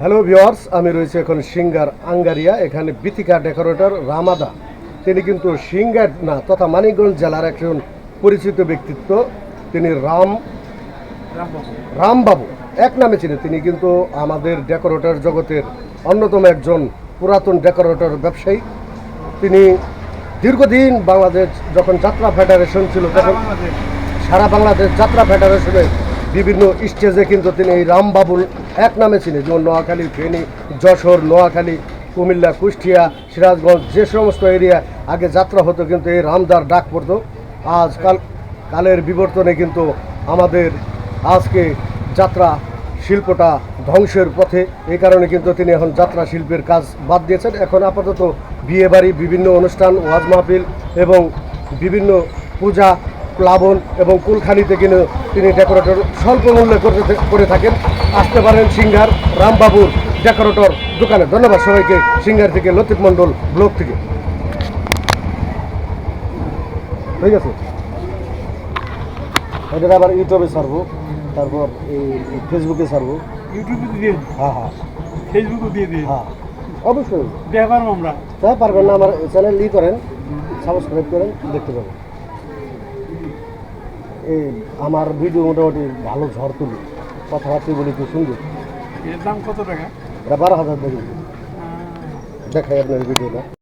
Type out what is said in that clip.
Hello viewers, আমি রয়েছে এখন সিঙ্গার আঙ্গারিয়া। এখানে বিথিকা ডেকোরেটর রামাদা, তিনি কিন্তু সিঙ্গার না তথা মানিকগঞ্জ জেলার একজন পরিচিত ব্যক্তিত্ব। তিনি রামবাবু এক নামে চিনে। তিনি কিন্তু আমাদের ডেকোরেটর জগতের অন্যতম একজন পুরাতন ডেকোরেটর ব্যবসায়ী। তিনি দীর্ঘদিন বাংলাদেশ যখন যাত্রা ফেডারেশন ছিল তখন সারা বাংলাদেশ যাত্রা ফেডারেশনে বিভিন্ন স্টেজে কিন্তু তিনি এই রামবাবুর এক নামে চিনে। যেমন নোয়াখালী, ফেনী, যশোর, নোয়াখালী, কুমিল্লা, কুষ্টিয়া, সিরাজগঞ্জ, যে সমস্ত এরিয়া আগে যাত্রা হতো কিন্তু এই রামদার ডাক পড়তো। কালের বিবর্তনে কিন্তু আমাদের আজকে যাত্রা শিল্পটা ধ্বংসের পথে। এই কারণে কিন্তু তিনি এখন যাত্রা শিল্পের কাজ বাদ দিয়েছেন। এখন আপাতত বিয়েবাড়ি, বিভিন্ন অনুষ্ঠান, ওয়াজ মাহফিল এবং বিভিন্ন পূজা, প্লাবন এবং কুলখানিতে কিন্তু তিনি ডেকোরেটর স্বল্প মূল্যে করে থাকেন। আসতে পারেন সিঙ্গার রামবাবুর ডেকোরেটর দোকানে। ধন্যবাদ সবাইকে। সিঙ্গার থেকে লতিফ মণ্ডল ব্লগ থেকে। ঠিক আছে, এটা আবার ইউটিউবে ছাড়বো, তারপর এই ফেসবুকে ছাড়বো। ইউটিউবে দিয়ে হ্যাঁ হ্যাঁ ফেসবুকে দিয়ে দিই। হ্যাঁ, অবশ্যই দেখতে পারবো আমরা। তাই পারবেন না, আমার চ্যানেল করেন, সাবস্ক্রাইব করেন, দেখতে পাবেন। এই আমার ভিডিও মোটামুটি ভালো ঝড় তুলি, কথাবার্তা বলি খুব সুন্দর। এর দাম কত টাকা? এটা 12,000 দেখুন, দেখাই আপনার ভিডিওটা।